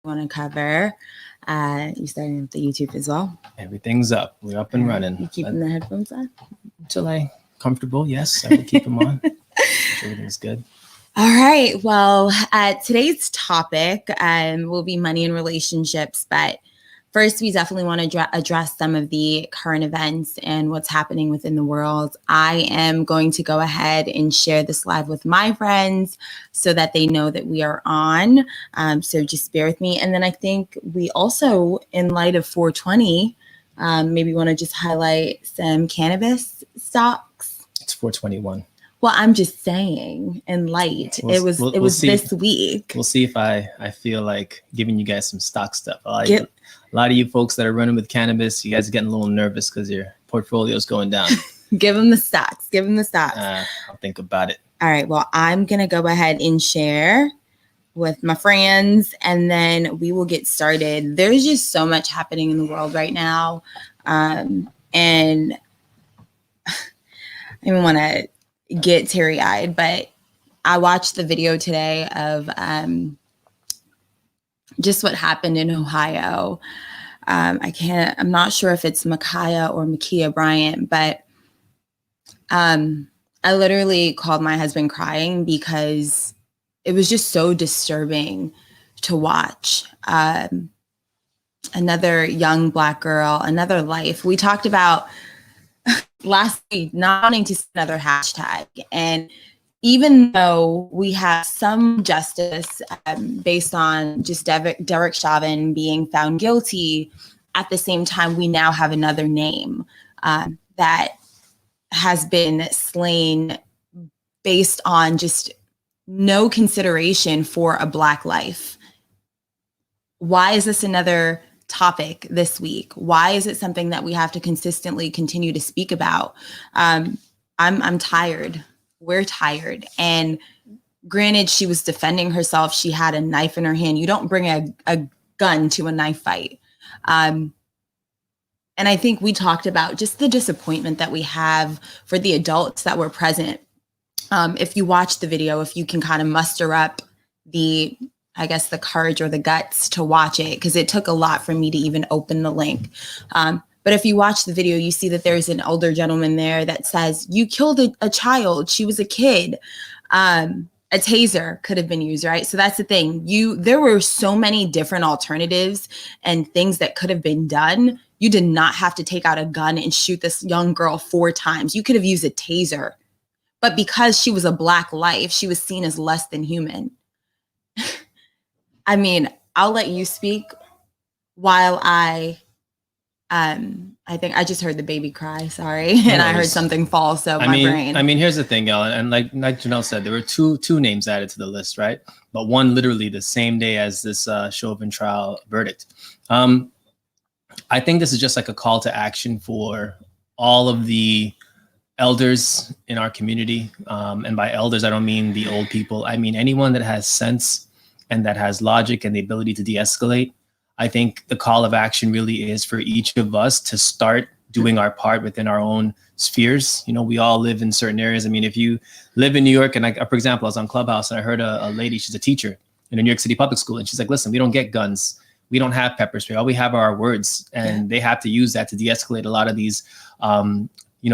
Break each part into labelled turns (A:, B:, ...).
A: want to cover. You starting with the YouTube as well?
B: Everything's up. We're up and running.
A: You keeping the headphones on?
B: Until I'm comfortable, yes, I will keep them on. Everything's good.
A: All right. Well, today's topic will be money and relationships, but first, we definitely want to address some of the current events and what's happening within the world. I am going to go ahead and share this live with my friends so that they know that we are on. So just bear with me. And then I think we also, in light of 420, maybe want to just highlight some cannabis stocks.
B: It's 421.
A: Well, I'm just saying, in light, it was this week.
B: We'll see if I feel like giving you guys some stock stuff. A lot of you folks that are running with cannabis, you guys are getting a little nervous because your portfolio is going down.
A: Give them the stocks. Give them the stocks.
B: I'll think about it.
A: All right. Well, I'm going to go ahead and share with my friends, and then we will get started. There's just so much happening in the world right now. And I don't want to get teary-eyed, but I watched the video today of just what happened in Ohio. I'm not sure if it's Ma'Khia or Ma'Khia Bryant, but I literally called my husband crying because it was just so disturbing to watch. Another young Black girl, another life. We talked about last week not wanting to see another hashtag. And even though we have some justice based on just Derek Chauvin being found guilty, at the same time, we now have another name that has been slain based on just no consideration for a Black life. Why is this another topic this week? Why is it something that we have to consistently continue to speak about? I'm tired. We're tired. And granted, she was defending herself. She had a knife in her hand. You don't bring a gun to a knife fight. And I think we talked about just the disappointment that we have for the adults that were present. If you watch the video, if you can kind of muster up the courage or the guts to watch it, because it took a lot for me to even open the link. But if you watch the video, you see that there's an older gentleman there that says, you killed a child. She was a kid. A taser could have been used, right? So that's the thing. There were so many different alternatives and things that could have been done. You did not have to take out a gun and shoot this young girl 4 times. You could have used a taser. But because she was a Black life, she was seen as less than human. I mean, I'll let you speak while I think I just heard the baby cry, sorry. And I heard something fall, so my brain.
B: I mean, here's the thing, Ellen, and like Janelle said, there were two names added to the list, right? But one literally the same day as this Chauvin trial verdict. I think this is just like a call to action for all of the elders in our community. And by elders, I don't mean the old people. I mean anyone that has sense and that has logic and the ability to de-escalate. I think the call of action really is for each of us to start doing our part within our own spheres. You know, we all live in certain areas. I mean, if you live in New York, and for example, I was on Clubhouse and I heard a lady, she's a teacher in a New York City public school. And she's like, listen, we don't get guns. We don't have pepper spray. All we have are our words. And they have to use that to de-escalate a lot of these,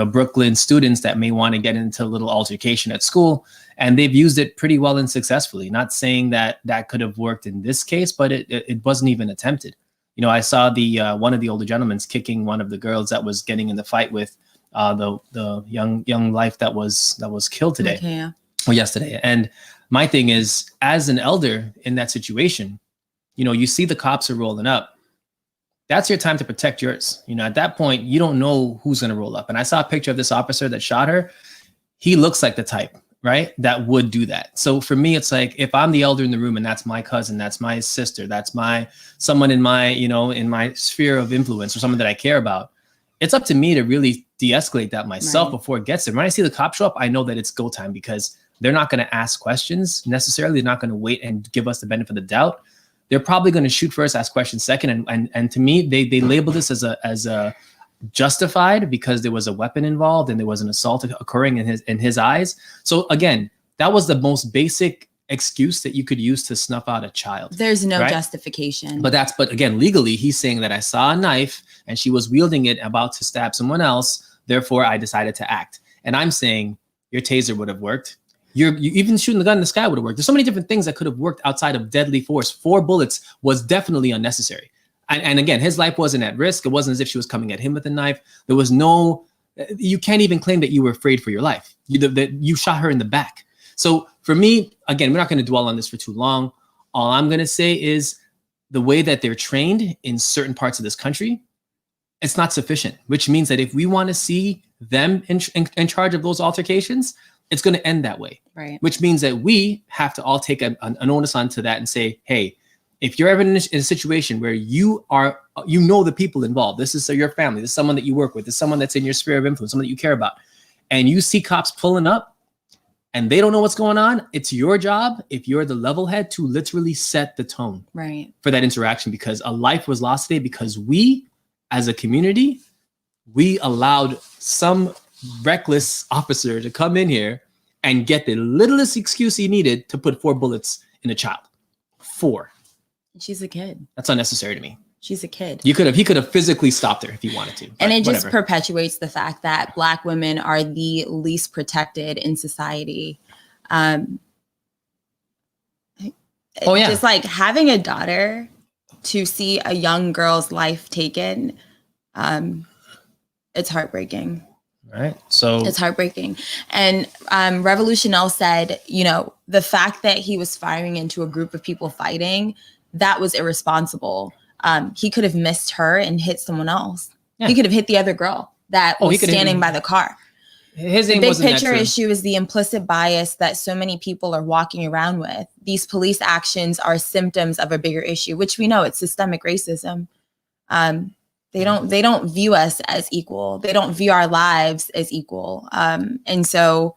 B: Brooklyn students that may want to get into a little altercation at school. And they've used it pretty well and successfully. Not saying that that could have worked in this case, but it wasn't even attempted. You know, I saw one of the older gentlemen kicking one of the girls that was getting in the fight with the young life that was killed today.
A: Okay, yeah.
B: Or yesterday. And my thing is, as an elder in that situation, you know, you see the cops are rolling up. That's your time to protect yours. You know, at that point, you don't know who's going to roll up. And I saw a picture of this officer that shot her. He looks like the type, right, that would do that. So for me, it's like, if I'm the elder in the room and that's my cousin, that's my sister, that's someone in my sphere of influence or someone that I care about, it's up to me to really de-escalate that myself before it gets there. When I see the cops show up, I know that it's go time, because they're not going to ask questions necessarily. They're not going to wait and give us the benefit of the doubt. They're probably going to shoot first, ask questions second. And to me, they label this as a justified because there was a weapon involved and there was an assault occurring in his eyes. So again, that was the most basic excuse that you could use to snuff out a child.
A: There's no
B: right?
A: justification.
B: But again, legally, he's saying that I saw a knife and she was wielding it about to stab someone else. Therefore, I decided to act. And I'm saying your taser would have worked. You even shooting the gun in the sky would have worked. There's so many different things that could have worked outside of deadly force. 4 bullets was definitely unnecessary. And again, his life wasn't at risk. It wasn't as if she was coming at him with a knife. There was no, you can't even claim that you were afraid for your life. You shot her in the back. So for me, again, we're not going to dwell on this for too long. All I'm going to say is the way that they're trained in certain parts of this country, it's not sufficient, which means that if we want to see them in charge of those altercations, it's going to end that way.
A: Right.
B: Which means that we have to all take an onus onto that and say, hey, if you're ever in a situation where you know the people involved, this is your family, this is someone that you work with, this is someone that's in your sphere of influence, someone that you care about, and you see cops pulling up and they don't know what's going on, it's your job, if you're the level head, to literally set the tone for that interaction, because a life was lost today because we, as a community, we allowed some reckless officer to come in here and get the littlest excuse he needed to put 4 bullets in a child. 4.
A: She's a kid.
B: That's unnecessary to me.
A: She's a kid.
B: He could have physically stopped her if he wanted to.
A: And it just perpetuates the fact that Black women are the least protected in society. Just like having a daughter, to see a young girl's life taken, it's heartbreaking.
B: Right. So
A: it's heartbreaking. And Revolutionelle said, the fact that he was firing into a group of people fighting, that was irresponsible. He could have missed her and hit someone else. Yeah. He could have hit the other girl that was standing by the car.
B: His
A: the big picture issue is the implicit bias that so many people are walking around with. These police actions are symptoms of a bigger issue, which we know it's systemic racism. They don't view us as equal. They don't view our lives as equal. And so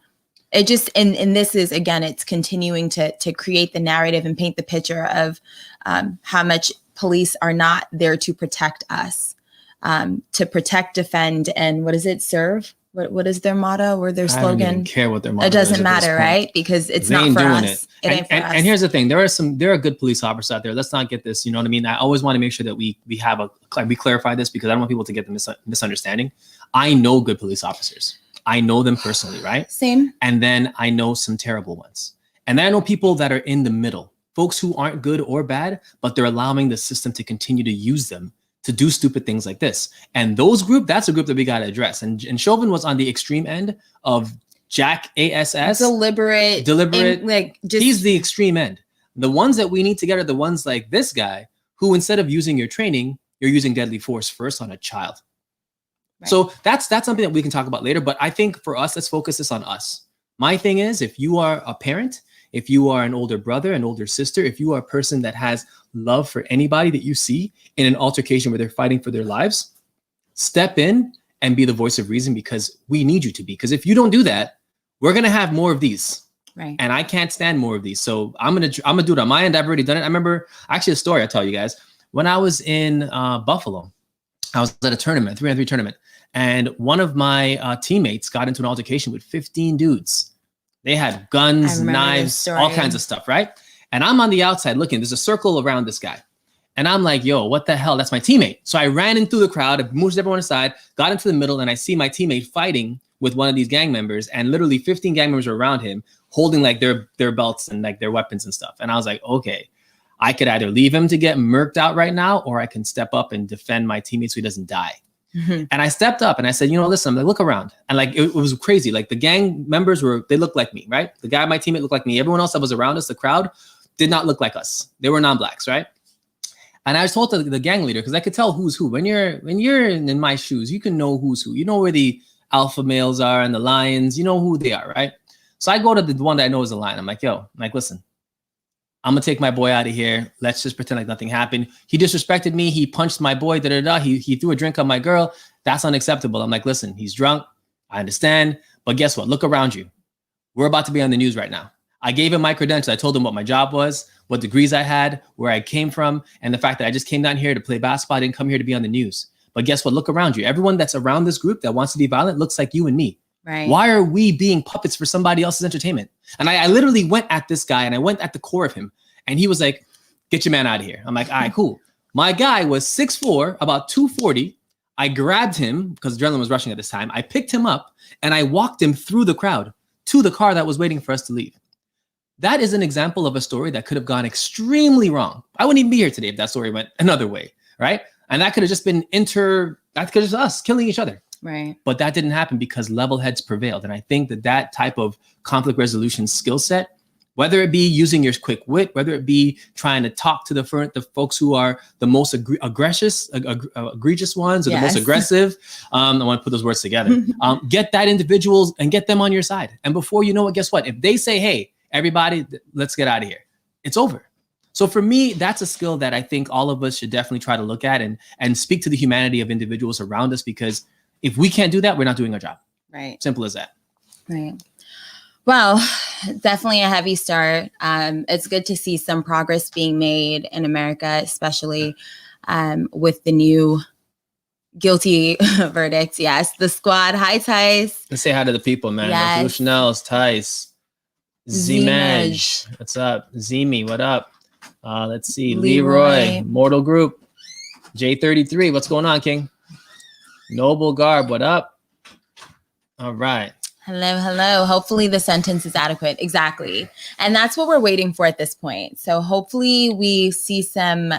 A: it just, and this is, again, it's continuing to create the narrative and paint the picture of how much police are not there to protect us, to protect, defend, and what is it, serve? What is their motto or their slogan?
B: I don't even care what their motto is.
A: It doesn't matter, right? Because it's not for us. It ain't for us. And
B: here's the thing: there are good police officers out there. Let's not get this. You know what I mean? I always want to make sure that we clarify this, because I don't want people to get the misunderstanding. I know good police officers. I know them personally, right?
A: Same.
B: And then I know some terrible ones, and then I know people that are in the middle, folks who aren't good or bad, but they're allowing the system to continue to use them to do stupid things like this. And that's a group that we got to address. And Chauvin was on the extreme end of Jack ASS.
A: Deliberate.
B: He's the extreme end. The ones that we need to get are the ones like this guy, who instead of using your training, you're using deadly force first on a child. Right. So that's something that we can talk about later. But I think for us, let's focus this on us. My thing is, if you are a parent, if you are an older brother, an older sister, if you are a person that has love for anybody that you see in an altercation where they're fighting for their lives, step in and be the voice of reason, because we need you to be. Because if you don't do that, we're going to have more of these.
A: Right. And
B: I can't stand more of these. So I'm going to do it on my end. I've already done it. I remember actually a story I'll tell you guys. When I was in Buffalo, I was at a tournament, 3-on-3 tournament. And one of my teammates got into an altercation with 15 dudes. They had guns, knives, all kinds of stuff, right? And I'm on the outside looking. There's a circle around this guy. And I'm like, yo, what the hell? That's my teammate. So I ran in through the crowd, I moved everyone aside, got into the middle, and I see my teammate fighting with one of these gang members. And literally 15 gang members were around him, holding like their belts and like their weapons and stuff. And I was like, okay, I could either leave him to get murked out right now, or I can step up and defend my teammate so he doesn't die. Mm-hmm. And I stepped up and I said, listen, I'm like, look around. And like, it was crazy. Like the gang members they looked like me, right? The guy, my teammate, looked like me. Everyone else that was around us, the crowd, did not look like us. They were non-blacks, right? And I told the gang leader, because I could tell who's who. When you're in my shoes, you can know who's who. You know where the alpha males are and the lions. You know who they are, right? So I go to the one that I know is a lion. I'm like, listen, I'm going to take my boy out of here. Let's just pretend like nothing happened. He disrespected me. He punched my boy. He threw a drink on my girl. That's unacceptable. I'm like, listen, he's drunk. I understand. But guess what? Look around you. We're about to be on the news right now. I gave him my credentials. I told him what my job was, what degrees I had, where I came from, and the fact that I just came down here to play basketball. I didn't come here to be on the news. But guess what? Look around you. Everyone that's around this group that wants to be violent looks like you and me.
A: Right.
B: Why are we being puppets for somebody else's entertainment? And I literally went at this guy and I went at the core of him. And he was like, get your man out of here. I'm like, all right, cool. My guy was 6'4", about 240. I grabbed him because adrenaline was rushing at this time. I picked him up and I walked him through the crowd to the car that was waiting for us to leave. That is an example of a story that could have gone extremely wrong. I wouldn't even be here today if that story went another way, right? And that could have just been that could have just us killing each other.
A: Right.
B: But that didn't happen because level heads prevailed. And I think that type of conflict resolution skill set, whether it be using your quick wit, whether it be trying to talk to the folks who are the most egregious ones or the most aggressive, I want to put those words together, get that individuals and get them on your side. And before you know it, guess what? If they say, hey, everybody, let's get out of here, it's over. So for me, that's a skill that I think all of us should definitely try to look at and speak to the humanity of individuals around us, because if we can't do that, we're not doing our job.
A: Right.
B: Simple as that.
A: Right. Well, definitely a heavy start. It's good to see some progress being made in America, especially with the new guilty verdicts. Yes, the squad. Hi, Tice.
B: Let's say hi to the people, man.
A: Yes.
B: Chanel's, Tice, Z-Mej. What's up? Zimi, what up? Let's see. Leroy, Mortal Group, J33. What's going on, King? Noble Garb, what up? All right.
A: Hello, hello. Hopefully the sentence is adequate. Exactly. And that's what we're waiting for at this point. So hopefully we see some,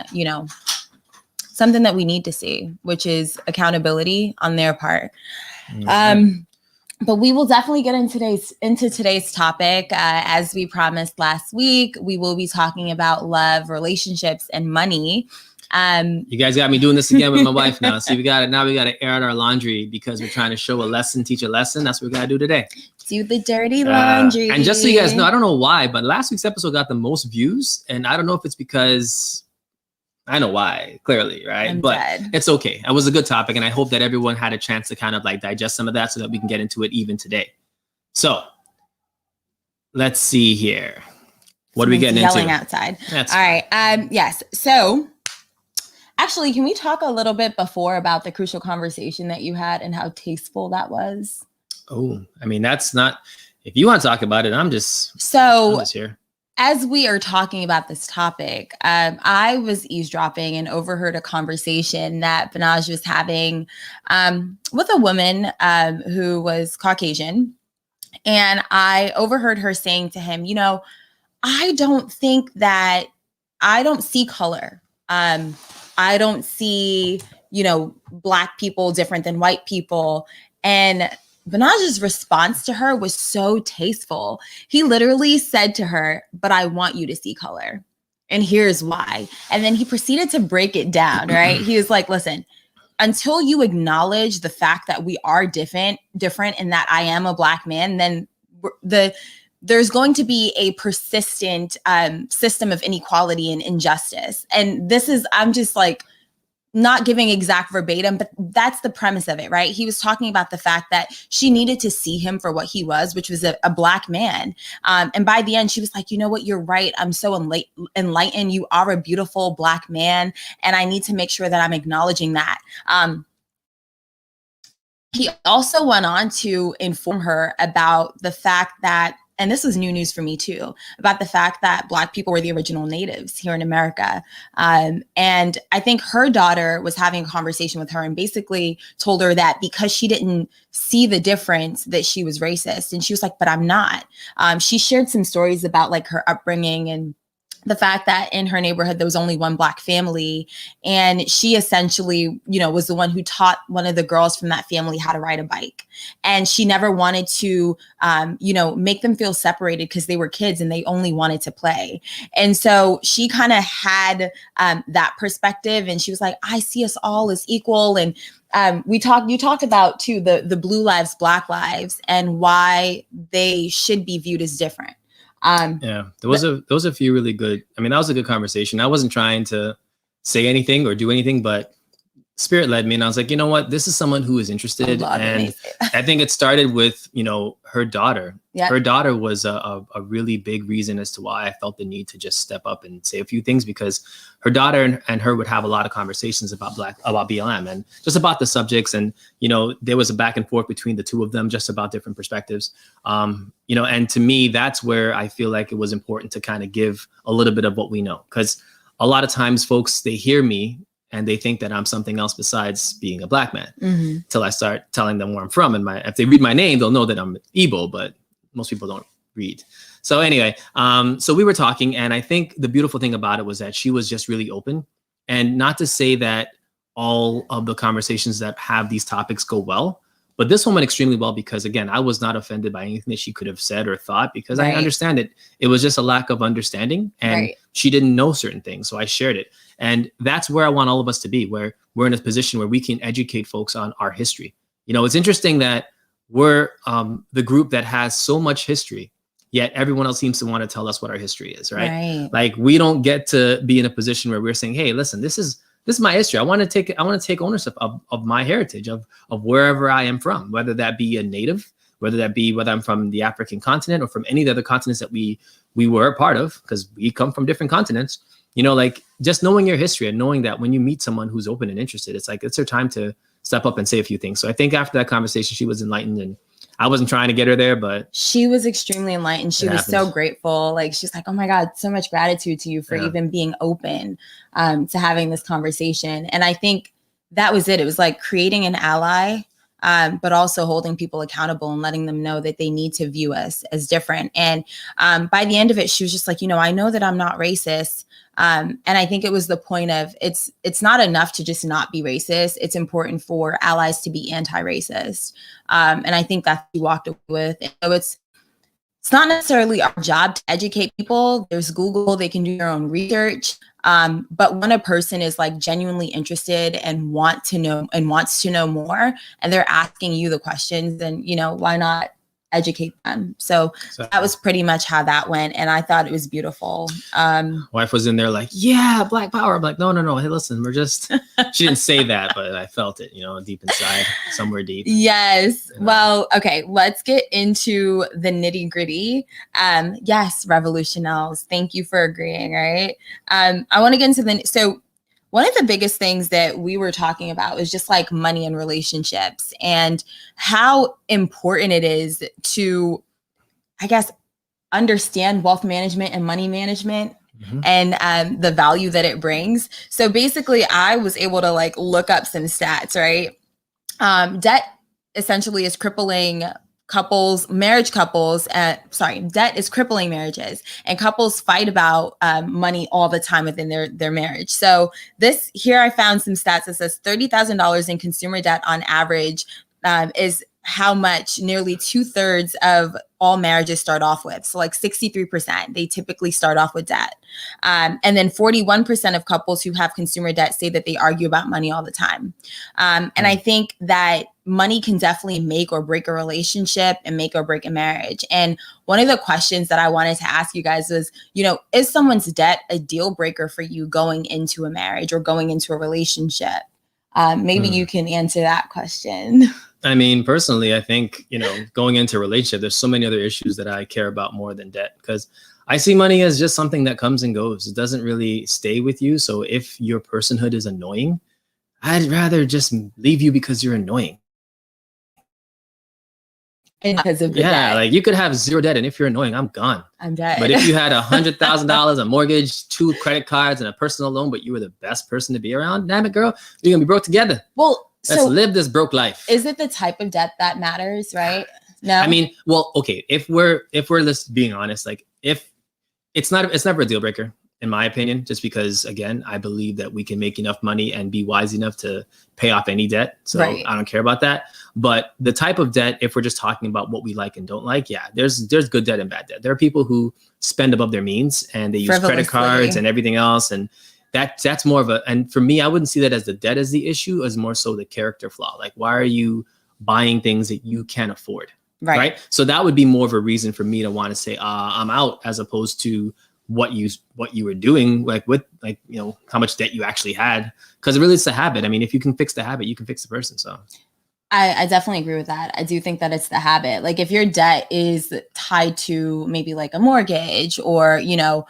A: something that we need to see, which is accountability on their part. Mm-hmm. But we will definitely get into today's topic. As we promised last week, we will be talking about love, relationships, and money.
B: You guys got me doing this again with my wife now. See, we got to air out our laundry because we're trying to show a lesson, teach a lesson. That's what we got to do today.
A: Do the dirty laundry.
B: And just so you guys know, I don't know why, but last week's episode got the most views. And I don't know if it's because I know why, clearly, right? But it's okay. It was a good topic. And I hope that everyone had a chance to kind of like digest some of that so that we can get into it even today. So let's see here. What are we getting into?
A: Yelling outside. All right. Yes. So actually, can we talk a little bit before about the crucial conversation that you had and how tasteful that was?
B: Oh, I mean, that's not, if you want to talk about it, I'm just here.
A: As we are talking about this topic, I was eavesdropping and overheard a conversation that Banaj was having with a woman who was Caucasian. And I overheard her saying to him, I don't see color. I don't see, Black people different than white people. And Banaj's response to her was so tasteful. He literally said to her, but I want you to see color. And here's why. And then he proceeded to break it down, right? He was like, listen, until you acknowledge the fact that we are different and that I am a Black man, then there's going to be a persistent system of inequality and injustice. And I'm just like, not giving exact verbatim, but that's the premise of it, right? He was talking about the fact that she needed to see him for what he was, which was a Black man. And by the end, she was like, you know what? You're right. I'm so enlightened. You are a beautiful Black man. And I need to make sure that I'm acknowledging that. He also went on to inform her about the fact that, and this was new news for me too, about the fact that Black people were the original natives here in America. And I think her daughter was having a conversation with her and basically told her that because she didn't see the difference that she was racist. And she was like, but I'm not. She shared some stories about like her upbringing and the fact that in her neighborhood, there was only one Black family. And she essentially, was the one who taught one of the girls from that family how to ride a bike. And she never wanted to, make them feel separated because they were kids and they only wanted to play. And so she kind of had that perspective. And she was like, I see us all as equal. And you talked about too, the Blue Lives, Black Lives, and why they should be viewed as different.
B: There was a few really good, that was a good conversation. I wasn't trying to say anything or do anything, but Spirit led me, and I was like, you know what, this is someone who is interested. And I think it started with, you know, her daughter. Yep. Her daughter was a really big reason as to why I felt the need to just step up and say a few things, because her daughter and her would have a lot of conversations about BLM and just about the subjects. And, you know, there was a back and forth between the two of them just about different perspectives. You know, and to me, that's where I feel like it was important to kind of give a little bit of what we know, because a lot of times folks, they hear me and they think that I'm something else besides being a Black man, till I start telling them where I'm from. And if they read my name, they'll know that I'm Igbo, but most people don't read. So anyway, so we were talking, and I think the beautiful thing about it was that she was just really open. And not to say that all of the conversations that have these topics go well, but this one went extremely well, because again, I was not offended by anything that she could have said or thought, because I understand it. It was just a lack of understanding, and she didn't know certain things. So I shared it. And that's where I want all of us to be, where we're in a position where we can educate folks on our history. You know, it's interesting that we're the group that has so much history, yet everyone else seems to want to tell us what our history is, right? Like, we don't get to be in a position where we're saying, hey, listen, this is my history. I want to take ownership of my heritage, of wherever I am from, whether that be a native, whether I'm from the African continent or from any of the other continents that we were a part of, because we come from different continents. You know, like, just knowing your history and knowing that when you meet someone who's open and interested, it's like, it's her time to step up and say a few things. So I think after that conversation, she was enlightened, and I wasn't trying to get her there, but
A: she was extremely enlightened. She was so grateful. Like, she's like, oh my God, so much gratitude to you for even being open to having this conversation. And I think that was it. It was like creating an ally, but also holding people accountable and letting them know that they need to view us as different. And by the end of it, she was just like, you know, I know that I'm not racist. And I think it was the point of it's not enough to just not be racist. It's important for allies to be anti-racist. And I think that's what we walked away with. And so it's not necessarily our job to educate people. There's Google, they can do their own research. But when a person is like genuinely interested and wants to know more, and they're asking you the questions, then, you know, why not educate them? So that was pretty much how that went. And I thought it was beautiful.
B: Wife was in there like, yeah, Black Power. I'm like, no. Hey, listen, she didn't say that, but I felt it, you know, deep inside, somewhere deep.
A: Yes. You know? Well, okay, let's get into the nitty gritty. Yes, Revolutionels, thank you for agreeing, right? I want to get into so one of the biggest things that we were talking about was just like money and relationships, and how important it is to, I guess, understand wealth management and money management and the value that it brings. So basically, I was able to like look up some stats, right? Debt essentially is crippling debt is crippling marriages, and couples fight about money all the time within their marriage. So here I found some stats that says $30,000 in consumer debt on average is how much nearly 2/3 of all marriages start off with. So like 63%, they typically start off with debt. And then 41% of couples who have consumer debt say that they argue about money all the time. And I think that money can definitely make or break a relationship and make or break a marriage. And one of the questions that I wanted to ask you guys was, you know, is someone's debt a deal breaker for you going into a marriage or going into a relationship? Maybe you can answer that question.
B: I mean, personally, I think, you know, going into a relationship, there's so many other issues that I care about more than debt, because I see money as just something that comes and goes. It doesn't really stay with you. So if your personhood is annoying, I'd rather just leave you because you're annoying.
A: And because of the debt.
B: Like, you could have zero debt, and if you're annoying, I'm gone.
A: I'm dead.
B: But if you had $100,000, a mortgage, 2 credit cards, and a personal loan, but you were the best person to be around, damn it, girl, you're gonna be broke together.
A: Well,
B: let's live this broke life.
A: Is it the type of debt that matters, right? No.
B: I mean, well, okay, if we're just being honest, like, if it's never a deal breaker, in my opinion, just because, again, I believe that we can make enough money and be wise enough to pay off any debt. So I don't care about that. But the type of debt, if we're just talking about what we like and don't like, yeah, there's good debt and bad debt. There are people who spend above their means and they use credit cards and everything else. And that's more of and for me, I wouldn't see that as the debt as the issue, as more so the character flaw. Like, why are you buying things that you can't afford? Right. So that would be more of a reason for me to want to say, I'm out, as opposed to what you were doing, like with like, you know, how much debt you actually had, because really it's a habit. I mean, if you can fix the habit, you can fix the person. So
A: I definitely agree with that. I do think that it's the habit. Like if your debt is tied to maybe like a mortgage or, you know,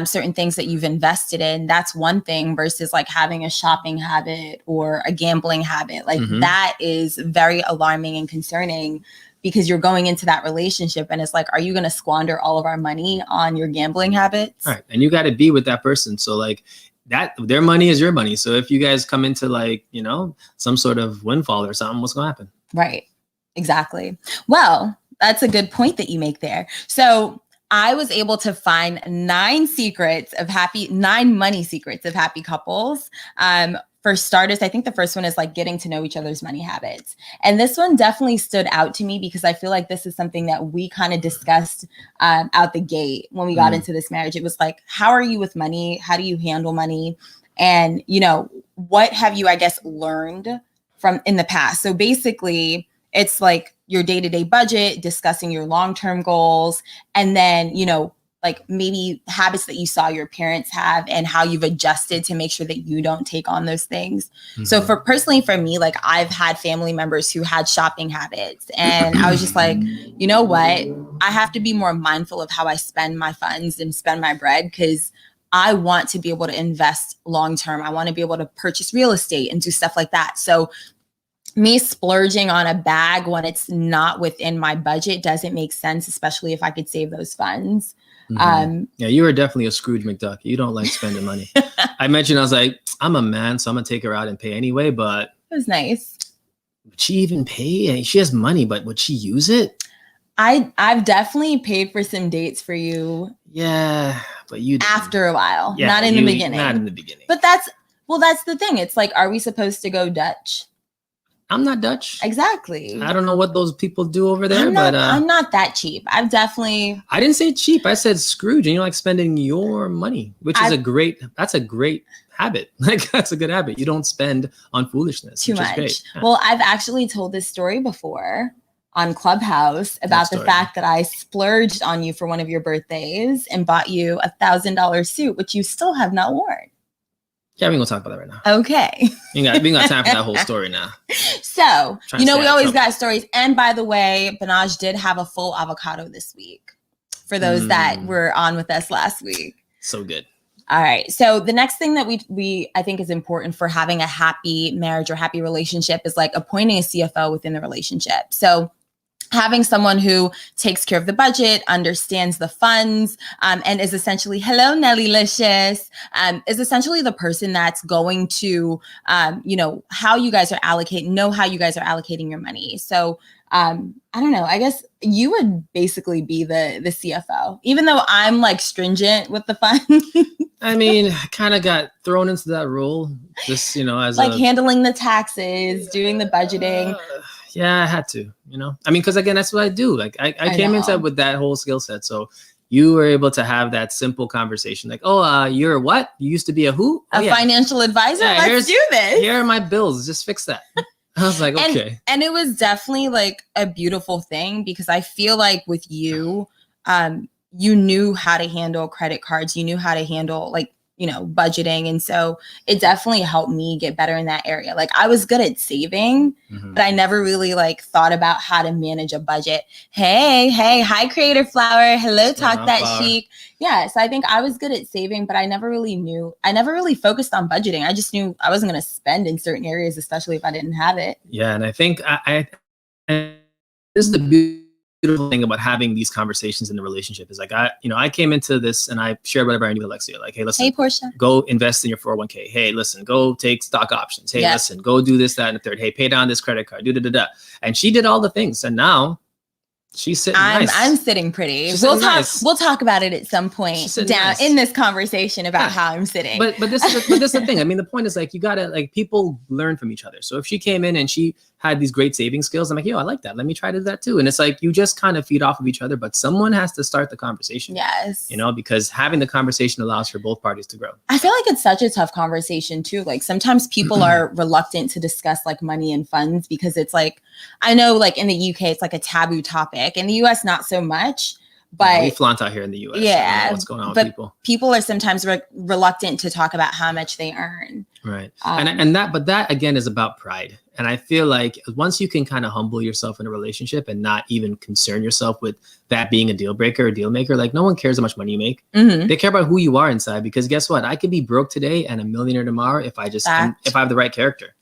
A: certain things that you've invested in, that's one thing versus like having a shopping habit or a gambling habit. Like that is very alarming and concerning because you're going into that relationship and it's like, are you going to squander all of our money on your gambling habits?
B: All right. And you got to be with that person. So like, that their money is your money. So if you guys come into like, you know, some sort of windfall or something, what's gonna happen?
A: Right. Exactly. Well, that's a good point that you make there. So I was able to find 9 money secrets of happy couples. For starters, I think the first one is like getting to know each other's money habits. And this one definitely stood out to me because I feel like this is something that we kind of discussed out the gate when we got into this marriage. It was like, how are you with money? How do you handle money? And, you know, what have you, I guess, learned from in the past? So basically, it's like your day-to-day budget, discussing your long-term goals, and then, you know, like maybe habits that you saw your parents have and how you've adjusted to make sure that you don't take on those things. So for me, like I've had family members who had shopping habits and I was just like, you know what? I have to be more mindful of how I spend my funds and spend my bread because I want to be able to invest long-term. I want to be able to purchase real estate and do stuff like that. So me splurging on a bag when it's not within my budget doesn't make sense, especially if I could save those funds.
B: Yeah, you were definitely a Scrooge McDuck. You don't like spending money. I mentioned, I was like, I'm a man, so I'm gonna take her out and pay anyway, but
A: it was nice.
B: Would she even pay? She has money, but would she use it?
A: I've definitely paid for some dates for you.
B: Yeah, but you didn't.
A: After a while, not in the beginning.
B: Not in the beginning.
A: But that's the thing. It's like, are we supposed to go Dutch?
B: I'm not Dutch.
A: Exactly.
B: I don't know what those people do over there,
A: I'm not that cheap. I
B: didn't say cheap. I said Scrooge, and you like spending your money, which is a great habit. Like that's a good habit. You don't spend on foolishness.
A: Too much. Great. Yeah. Well, I've actually told this story before on Clubhouse about the fact that I splurged on you for one of your birthdays and bought you $1,000 suit, which you still have not worn.
B: Yeah, we ain't gonna talk about that right now.
A: Okay.
B: We ain't got time for that whole story now.
A: So, you know, we always got stories. And by the way, Banaj did have a full avocado this week for those that were on with us last week.
B: So good.
A: All right. So the next thing that we I think is important for having a happy marriage or happy relationship is like appointing a CFO within the relationship. So having someone who takes care of the budget, understands the funds, and is essentially, hello, Nellylicious, is essentially the person that's going to, know how you guys are allocating your money. So I don't know, I guess you would basically be the CFO, even though I'm like stringent with the funds.
B: I mean, I kind of got thrown into that role, just, as
A: like handling the taxes, doing the budgeting.
B: Yeah, I had to, I mean, because again, that's what I do. Like I came into it with that whole skill set. So you were able to have that simple conversation like, you're what? You used to be a who?
A: A financial advisor? Yeah, let's do this.
B: Here are my bills. Just fix that. I was like, okay.
A: And it was definitely like a beautiful thing because I feel like with you, you knew how to handle credit cards. You knew how to handle budgeting. And so it definitely helped me get better in that area. Like I was good at saving, but I never really thought about how to manage a budget. Hey, hi Creator Flower. Hello, Talk That Chic. Yeah. So I think I was good at saving, but I never really focused on budgeting. I just knew I wasn't going to spend in certain areas, especially if I didn't have it.
B: Yeah. And I think this is the beautiful thing about having these conversations in the relationship is like, I came into this and I shared whatever I knew with Alexia. Like, hey, listen,
A: Portia,
B: go invest in your 401k. Hey, listen, go take stock options. Hey, listen, go do this, that, and the third. Hey, pay down this credit card. And she did all the things. And now she's sitting nice. I'm
A: sitting pretty. We'll talk about it at some point down in this conversation about how I'm sitting.
B: But this is the thing. I mean, the point is you gotta people learn from each other. So if she came in and she had these great saving skills, I'm like, yo, I like that. Let me try to do that too. And it's you just kind of feed off of each other, but someone has to start the conversation.
A: Yes.
B: Because having the conversation allows for both parties to grow.
A: I feel like it's such a tough conversation too. Like sometimes people are reluctant to discuss money and funds because it's I know in the UK, it's a taboo topic. In the US, not so much. But
B: we flaunt out here in the U.S. I don't
A: yeah,
B: know what's going on with
A: but
B: people.
A: people are sometimes reluctant to talk about how much they earn.
B: Right. But that again is about pride. And I feel like once you can kind of humble yourself in a relationship and not even concern yourself with that being a deal breaker or deal maker, like no one cares how much money you make.
A: Mm-hmm.
B: They care about who you are inside, because guess what? I could be broke today and a millionaire tomorrow if I have the right character.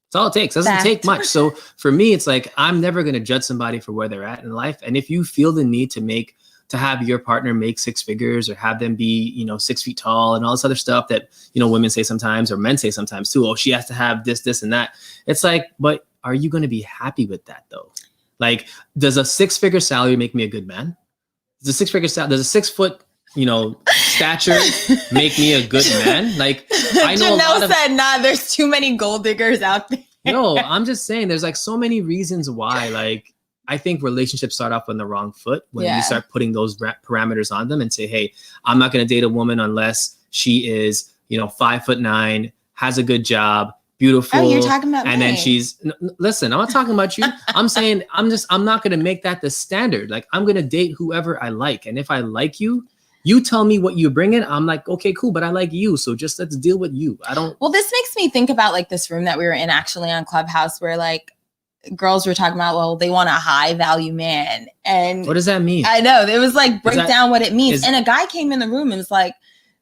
B: That's all it takes. It doesn't take much. So for me, it's like, I'm never going to judge somebody for where they're at in life. And if you feel the need to have your partner make six figures or have them be, 6 feet tall and all this other stuff that, women say sometimes or men say sometimes too. Oh, she has to have this and that. It's like, but are you going to be happy with that though? Like, does a 6-figure salary make me a good man? Does a 6 foot, stature make me a good man? Like, I know
A: Janelle said, nah, there's too many gold diggers out there.
B: No, I'm just saying there's like so many reasons why, like, I think relationships start off on the wrong foot when you start putting those parameters on them and say, hey, I'm not going to date a woman unless she is, 5'9", has a good job, beautiful.
A: Oh, you're talking about
B: and
A: me.
B: then she's, listen, I'm not talking about you. I'm saying, I'm not going to make that the standard. Like, I'm going to date whoever I like. And if I like you, you tell me what you bring in. I'm like, okay, cool. But I like you. So just let's deal with you.
A: Well, this makes me think about like this room that we were in actually on Clubhouse where like girls were talking about, well, they want a high value man. And
B: what does that mean?
A: I know. It was like, break down what it means. And a guy came in the room and was like,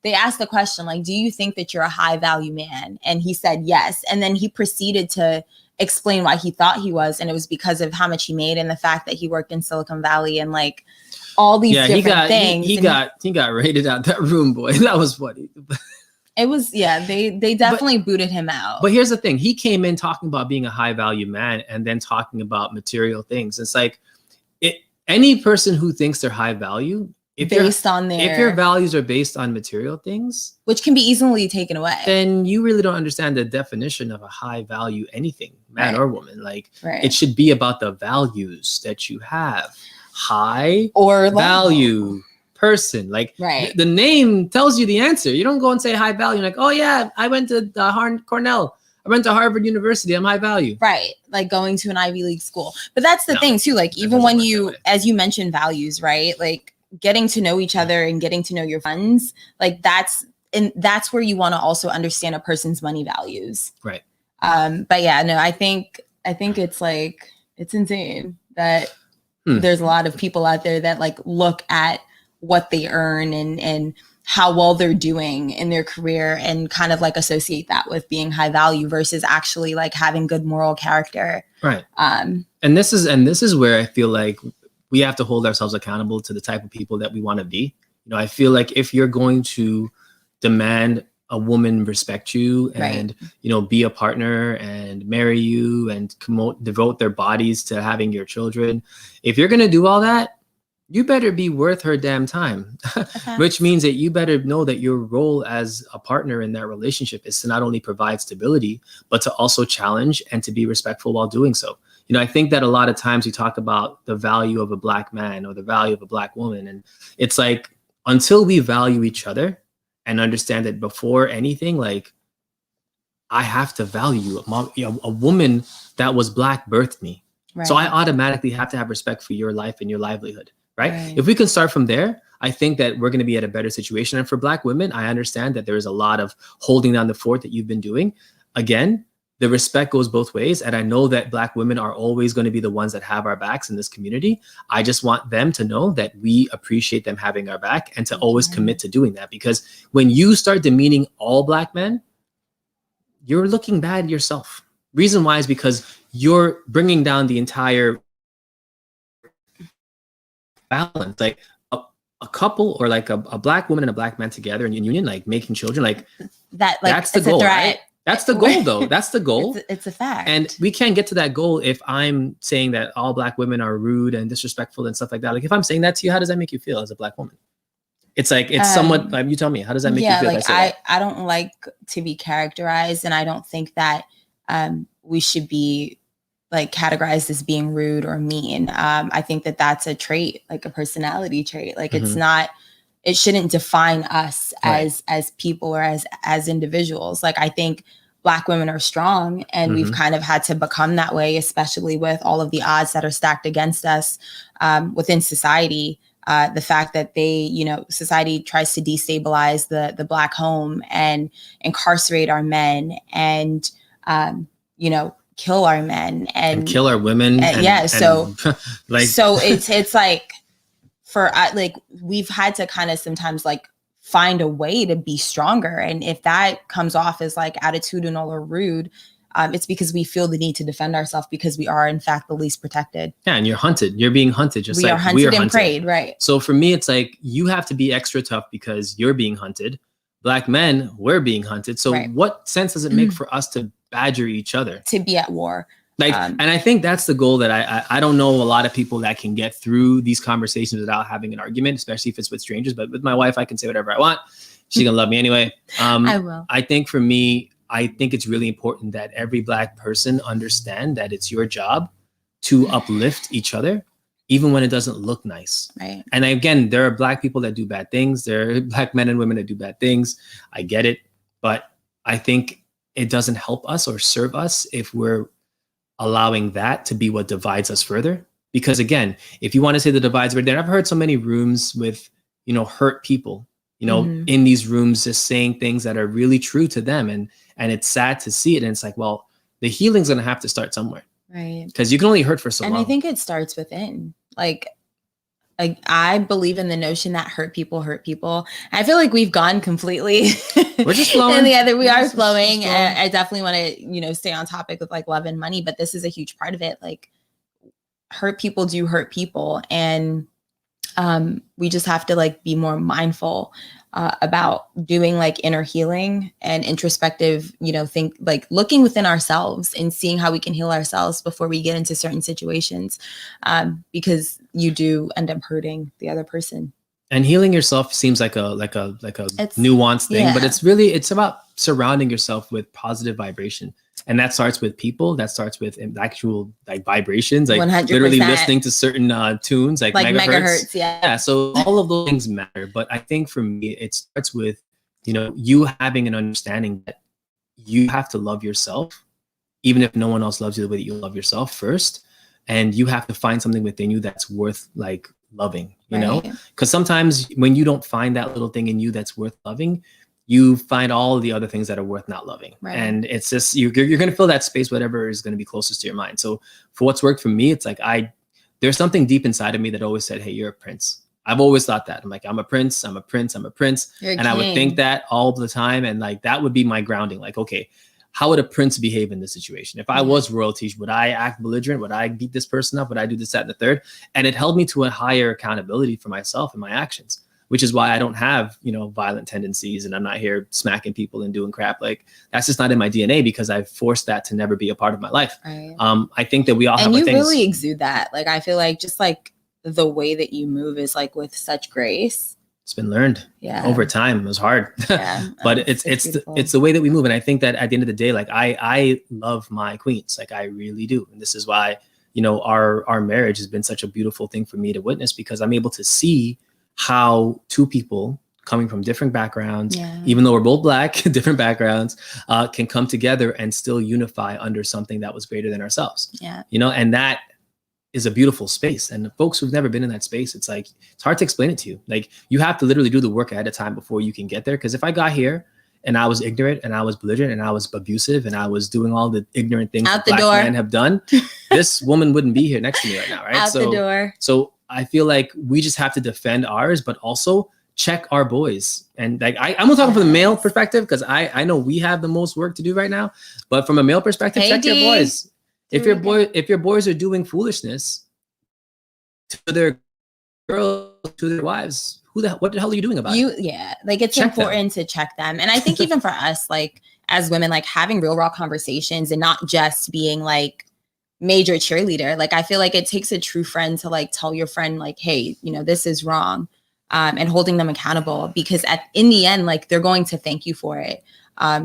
A: they asked the question, like, do you think that you're a high value man? And he said yes. And then he proceeded to explain why he thought he was. And it was because of how much he made and the fact that he worked in Silicon Valley and like all these different things.
B: He got raided out that room, boy. That was funny.
A: It was, they definitely booted him out.
B: But here's the thing. He came in talking about being a high value man and then talking about material things. It's like any person who thinks they're high value, if your values are based on material things,
A: which can be easily taken away,
B: then you really don't understand the definition of a high value anything, man or woman. Like it should be about the values that you have. High or value person, like the name tells you the answer. You don't go and say high value like, oh yeah, I went to Cornell, I went to Harvard University, I'm high value, right? Like going to an Ivy League school. But that's the thing too, like even when you, as you mentioned, values, right? Like getting to know each other and getting to know your friends, like that's where you want to also understand a person's money values, right? But yeah, no, I think it's like, it's insane that there's a lot of people out there that like look at what they earn and how well they're doing in their career and kind of like associate that with being high value versus actually like having good moral character. Right. And this is where I feel like we have to hold ourselves accountable to the type of people that we want to be. I feel like if you're going to demand a woman respect you and, be a partner and marry you and devote their bodies to having your children. If you're going to do all that, you better be worth her damn time, which means that you better know that your role as a partner in that relationship is to not only provide stability, but to also challenge and to be respectful while doing so. I think that a lot of times we talk about the value of a Black man or the value of a Black woman. And it's like, until we value each other and understand that before anything, like I have to value a woman that was Black birthed me. Right. So I automatically have to have respect for your life and your livelihood. Right? If we can start from there, I think that we're going to be at a better situation. And for Black women, I understand that there is a lot of holding down the fort that you've been doing. Again, the respect goes both ways. And I know that Black women are always going to be the ones that have our backs in this community. I just want them to know that we appreciate them having our back and to always commit to doing that. Because when you start demeaning all Black men, you're looking bad yourself. Reason why is because you're bringing down the entire balance. Like a couple or like a Black woman and a Black man together in union, like making children, like that, like that's the goal, right? That's the goal though. That's the goal.
A: It's a fact.
B: And we can't get to that goal if I'm saying that all Black women are rude and disrespectful and stuff like that. Like if I'm saying that to you, how does that make you feel as a Black woman? It's like, it's somewhat, you tell me, how does that make you feel?
A: Like I don't like to be characterized, and I don't think that we should be like categorized as being rude or mean. I think that that's a trait, like a personality trait. Like it's not, it shouldn't define us as people or as individuals. Like I think Black women are strong, and we've kind of had to become that way, especially with all of the odds that are stacked against us within society. the fact that society tries to destabilize the Black home and incarcerate our men and, kill our men
B: and kill our women.
A: So it's like we've had to kind of sometimes like find a way to be stronger. And if that comes off as like attitudinal or rude, it's because we feel the need to defend ourselves because we are in fact the least protected.
B: Yeah, and you're hunted. You're being hunted just
A: we
B: like
A: are hunted
B: we are
A: and
B: hunted.
A: preyed, right?
B: So for me, it's like you have to be extra tough because you're being hunted. Black men, we're being hunted. So what sense does it make for us to badger each other?
A: To be at war.
B: Like, and I think that's the goal that I don't know a lot of people that can get through these conversations without having an argument, especially if it's with strangers. But with my wife, I can say whatever I want. She's gonna love me anyway.
A: I will.
B: I think for me, I think it's really important that every Black person understand that it's your job to uplift each other, even when it doesn't look nice.
A: Right.
B: And again, there are Black people that do bad things. There are Black men and women that do bad things. I get it. But I think it doesn't help us or serve us if we're allowing that to be what divides us further. Because again, if you want to say the divides were there, I've heard so many rooms with, hurt people, in these rooms just saying things that are really true to them. And it's sad to see it. And it's like, well, the healing's going to have to start somewhere.
A: Right.
B: Because you can only hurt for so long.
A: And I think it starts within. Like, I believe in the notion that hurt people hurt people. I feel like we've gone completely.
B: We're just flowing.
A: We are flowing. I definitely want to, stay on topic with like love and money, but this is a huge part of it. Like, hurt people do hurt people. And we just have to like be more mindful about doing like inner healing and introspective, think like looking within ourselves and seeing how we can heal ourselves before we get into certain situations, because you do end up hurting the other person.
B: And healing yourself seems like a nuanced thing, but it's about surrounding yourself with positive vibration. And that starts with people, that starts with actual like vibrations, like 100%. Literally listening to certain tunes like megahertz. Yeah. So all of those things matter. But I think for me, it starts with, you having an understanding that you have to love yourself, even if no one else loves you the way that you love yourself first. And you have to find something within you that's worth like loving, know? Because sometimes when you don't find that little thing in you that's worth loving, you find all of the other things that are worth not loving. Right. And it's just, you're going to fill that space, whatever is going to be closest to your mind. So for what's worked for me, it's like, there's something deep inside of me that always said, hey, you're a prince. I've always thought that. I'm like, I'm a prince, I'm a prince, I'm a prince. And I would think that all the time. And like, that would be my grounding. Like, okay, how would a prince behave in this situation? If I was royalty, would I act belligerent? Would I beat this person up? Would I do this, that, and the third? And it held me to a higher accountability for myself and my actions, which is why I don't have, violent tendencies and I'm not here smacking people and doing crap. Like that's just not in my DNA because I've forced that to never be a part of my life. Right. I think that we all have our things. And you really
A: exude that. Like, I feel like just like the way that you move is like with such grace.
B: It's been learned over time. It was hard, but it's the way that we move. And I think that at the end of the day, like I love my queens, like I really do. And this is why, our marriage has been such a beautiful thing for me to witness because I'm able to see how two people coming from different backgrounds, even though we're both Black, different backgrounds, can come together and still unify under something that was greater than ourselves. Yeah. And that is a beautiful space. And the folks who've never been in that space, it's like, it's hard to explain it to you. Like you have to literally do the work ahead of time before you can get there. Because if I got here and I was ignorant and I was belligerent and I was abusive and I was doing all the ignorant things that Black men have done, this woman wouldn't be here next to me right now, right?
A: The door.
B: So I feel like we just have to defend ours, but also check our boys. And like I'm gonna talk from the male perspective because I know we have the most work to do right now. But from a male perspective, check your boys. If your boys are doing foolishness to their girls, to their wives, what the hell are you doing about it?
A: Yeah, like it's important to check them. And I think even for us, like as women, like having real raw conversations and not just being like major cheerleader. Like I feel like it takes a true friend to like tell your friend like, hey, this is wrong, and holding them accountable because in the end, like they're going to thank you for it.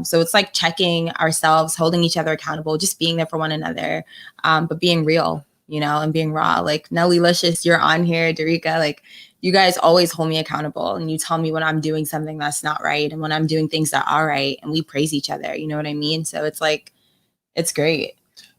A: So it's like checking ourselves, holding each other accountable, just being there for one another, but being real, and being raw. Like Nelly Licious, you're on here, Darika, like you guys always hold me accountable and you tell me when I'm doing something that's not right and when I'm doing things that are right, and we praise each other. You know what I mean? So it's like, it's great.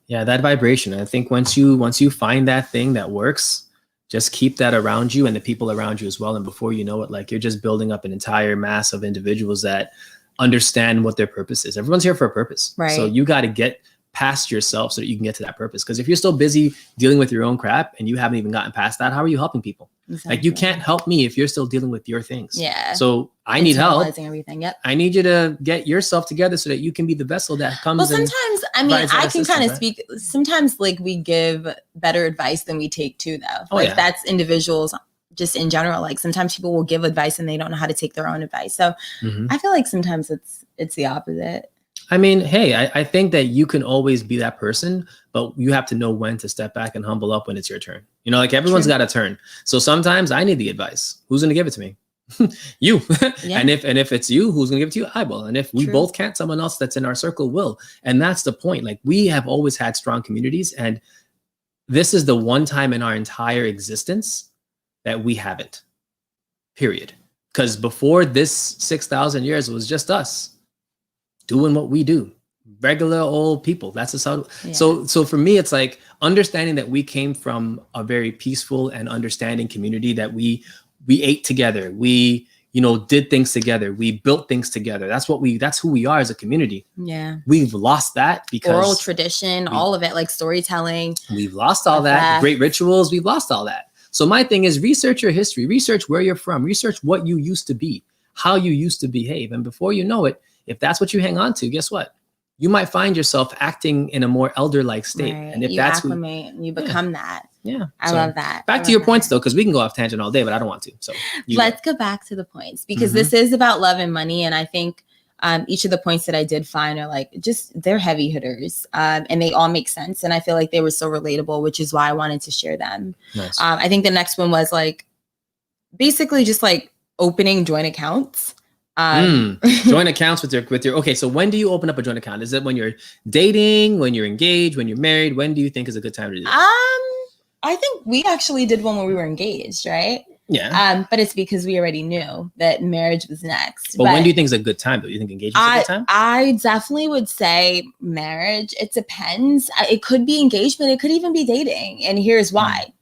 B: Yeah, that vibration. I think once you find that thing that works, just keep that around you and the people around you as well. And before you know it, like you're just building up an entire mass of individuals that understand what their purpose is. Everyone's here for a purpose.
A: Right.
B: So you got to get past yourself so that you can get to that purpose. Because if you're still busy dealing with your own crap and you haven't even gotten past that, how are you helping people?
A: Exactly.
B: Like you can't help me if you're still dealing with your things.
A: Yeah.
B: So I need help.
A: Everything. Yep.
B: I need you to get yourself together so that you can be the vessel that comes.
A: Well, sometimes, I mean, I can kind of
B: right?
A: speak. Sometimes, like, we give better advice than we take too, though.
B: Oh,
A: Like,
B: yeah.
A: that's individuals just in general. Like, sometimes people will give advice and they don't know how to take their own advice. So
B: Mhm.
A: I feel like sometimes it's the opposite.
B: I mean, hey, I think that you can always be that person, but you have to know when to step back and humble up when it's your turn. You know, like everyone's
A: True.
B: got a turn. So sometimes I need the advice. Who's going to give it to me? You.
A: Yeah.
B: And if it's you, who's going to give it to you? I will. And if we
A: True.
B: both can't, someone else that's in our circle will. And that's the point. Like we have always had strong communities, and this is the one time in our entire existence that we haven't. Period. Because before this 6,000 years, it was just us doing what we do, regular old people. That's just how.
A: Yeah.
B: So for me, it's like understanding that we came from a very peaceful and understanding community, that we ate together, we did things together, we built things together. That's who we are as a community.
A: Yeah.
B: We've lost that because
A: Oral tradition, all of it, like storytelling.
B: we've lost all that.
A: Facts.
B: Great rituals, we've lost all that. So my thing is research your history, research where you're from, research what you used to be, how you used to behave, and before you know it, if that's what you hang on to, guess what? You might find yourself acting in a more elder-like state.
A: Right.
B: And if
A: you
B: that's
A: acclimate and you become that.
B: yeah.
A: I
B: So
A: love that.
B: back to your points though, because we can go off tangent all day, but I don't want to. So
A: Let's go back to the points, because
B: Mhm.
A: this is about love and money. And I think each of the points that I did find are like, they're heavy hitters, and they all make sense. And I feel like they were so relatable, which is why I wanted to share them.
B: nice.
A: I think the next one was like, basically just like opening joint accounts.
B: Joint accounts with your okay. So when do you open up a joint account? Is it when you're dating, when you're engaged, when you're married? When do you think is a good time to do that?
A: I think we actually did one when we were engaged, right?
B: Yeah.
A: But it's because we already knew that marriage was next.
B: But when do you think is a good time though? You think engagement is a good time?
A: I definitely would say marriage. It depends. It could be engagement. It could even be dating. And here's why.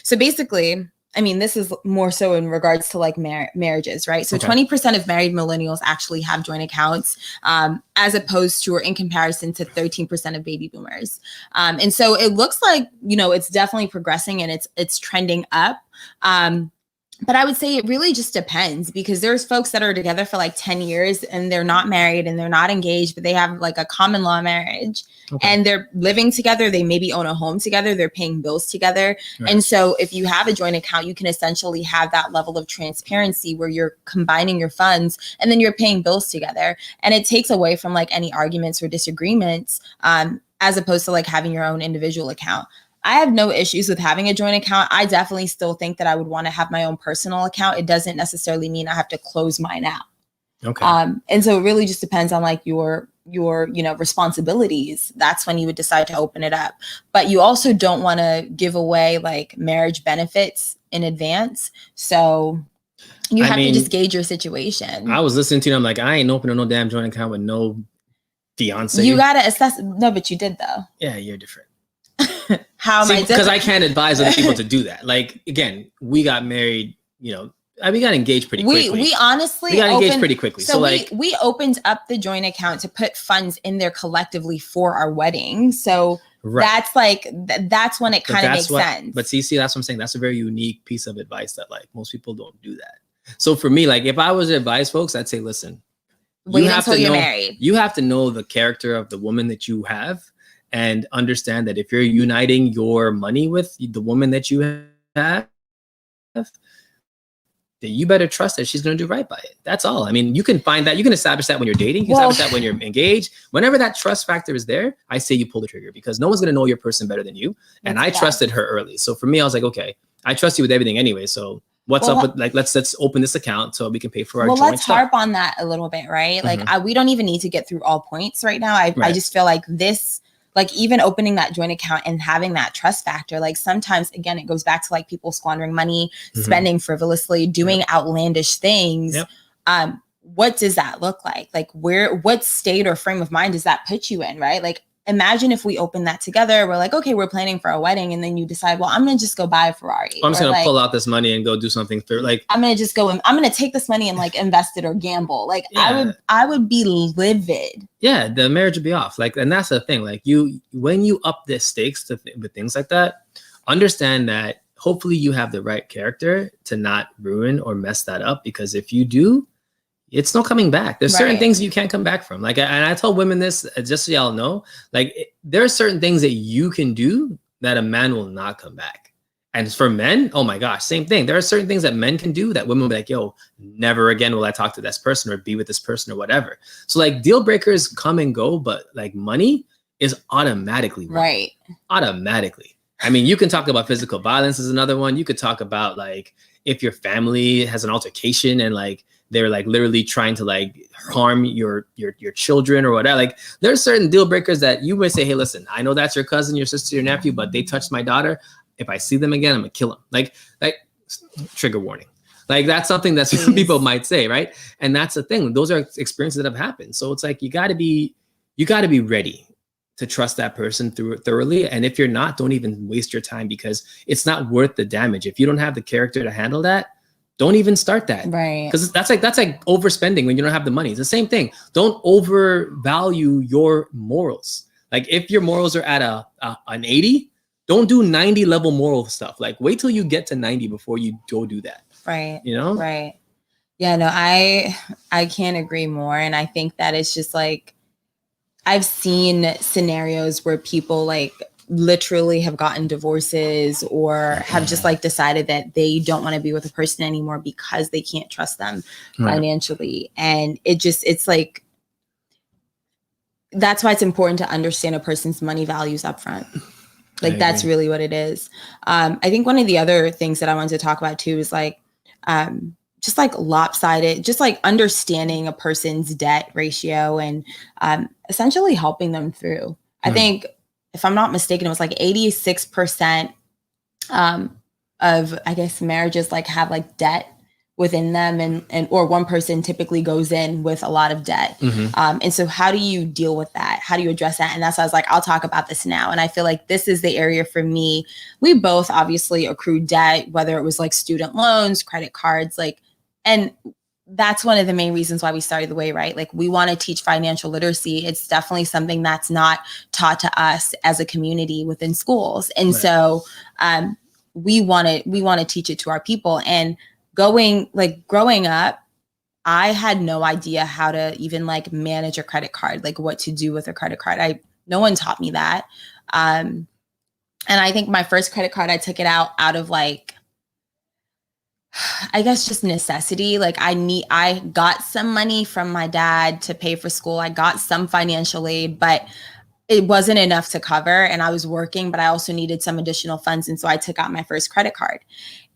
A: So basically, I mean, this is more so in regards to like marriages, right? So
B: Okay.
A: 20% of married millennials actually have joint accounts, as opposed to, or in comparison to 13% of baby boomers. And so it looks like, it's definitely progressing and it's trending up. But I would say it really just depends, because there's folks that are together for like 10 years and they're not married and they're not engaged, but they have like a common law marriage.
B: Okay.
A: And they're living together. They maybe own a home together. They're paying bills together.
B: Right.
A: And so if you have a joint account, you can essentially have that level of transparency where you're combining your funds and then you're paying bills together. And it takes away from like any arguments or disagreements, as opposed to like having your own individual account. I have no issues with having a joint account. I definitely still think that I would want to have my own personal account. It doesn't necessarily mean I have to close mine out.
B: Okay.
A: And so it really just depends on like your responsibilities. That's when you would decide to open it up. But you also don't want to give away like marriage benefits in advance. So you have to just gauge your situation.
B: I was listening to you. I'm like, I ain't opening no damn joint account with no fiance.
A: You got to assess. No, but you did though.
B: Yeah, you're different.
A: How am I different?
B: Because I can't advise other people to do that. Like, again, we got married, we got engaged pretty quickly.
A: We honestly
B: got engaged pretty quickly.
A: So we opened up the joint account to put funds in there collectively for our wedding. So
B: right.
A: that's like that's when it kind of makes sense.
B: But see, that's what I'm saying. That's a very unique piece of advice that like most people don't do that. So for me, like if I was to advise folks, I'd say, listen,
A: wait until you're married.
B: You have to know the character of the woman that you have and understand that if you're uniting your money with the woman that you have, then you better trust that she's going to do right by it. That's all. I mean, you can find that. You can establish that when you're dating. You can establish that when you're engaged. Whenever that trust factor is there, I say you pull the trigger, because no one's going to know your person better than you. And I trusted her early. So for me, I was like, okay, I trust you with everything anyway. So what's up with like, let's open this account so we can pay for our joint
A: let's
B: stuff.
A: harp on that a little bit, right? Like we don't even need to get through all points right now. I just feel like this, like even opening that joint account and having that trust factor, like sometimes, again, it goes back to like people squandering money, spending frivolously, doing outlandish things. What does that look like? Like what state or frame of mind does that put you in, right? Like imagine if we open that together. We're like, okay, we're planning for a wedding. And then you decide, well, I'm going to just go buy a Ferrari.
B: I'm just
A: Or
B: going to
A: like,
B: pull out this money and go do something for like,
A: I'm going to just go and I'm going to take this money and like invest it or gamble. Like
B: Yeah.
A: I would be livid.
B: yeah, the marriage would be off. Like, and that's the thing. Like when you up the stakes with things like that, understand that hopefully you have the right character to not ruin or mess that up. Because if you do, it's no coming back. There's certain
A: Right.
B: things you can't come back from. Like, and I tell women this just so y'all know, like there are certain things that you can do that a man will not come back. And for men, oh my gosh, same thing. There are certain things that men can do that women will be like, yo, never again will I talk to this person or be with this person or whatever. So like deal breakers come and go, but like money is automatically
A: Right.
B: Automatically. I mean, you can talk about physical violence is another one. You could talk about like if your family has an altercation and like they're like literally trying to like harm your children or whatever. Like there's certain deal breakers that you would say, hey, listen, I know that's your cousin, your sister, your nephew, but they touched my daughter. If I see them again, I'm gonna kill them. Like trigger warning. Like that's something that some people might say, right? And that's the thing. Those are experiences that have happened. So it's like you gotta be ready to trust that person thoroughly. And if you're not, don't even waste your time because it's not worth the damage. If you don't have the character to handle that, don't even start that.
A: Right.
B: Because that's like overspending when you don't have the money. It's the same thing. Don't overvalue your morals. Like if your morals are at an 80, don't do 90 level moral stuff. Like wait till you get to 90 before you go do that.
A: Right.
B: You know?
A: Right. Yeah, no, I can't agree more. And I think that it's just like, I've seen scenarios where people like literally have gotten divorces or have just like decided that they don't want to be with a person anymore because they can't trust them financially. And it's like, that's why it's important to understand a person's money values up front. Like that's really what it is. I think one of the other things that I wanted to talk about too is like, just like lopsided, just like understanding a person's debt ratio and essentially helping them through. I think, if I'm not mistaken, it was like 86% of, I guess, marriages like have like debt within them and or one person typically goes in with a lot of debt. And so how do you deal with that? How do you address that? And that's why I was like, I'll talk about this now. And I feel like this is the area for me. We both obviously accrued debt, whether it was like student loans, credit cards, like, and that's one of the main reasons why we started The Way, right? Like we want to teach financial literacy. It's definitely something that's not taught to us as a community within schools. And so we want to teach it to our people. And growing up, I had no idea how to even like manage a credit card, like what to do with a credit card. No one taught me that. And I think my first credit card, I took it out of like, I guess just necessity. Like I got some money from my dad to pay for school. I got some financial aid, but it wasn't enough to cover. And I was working, but I also needed some additional funds. And so I took out my first credit card.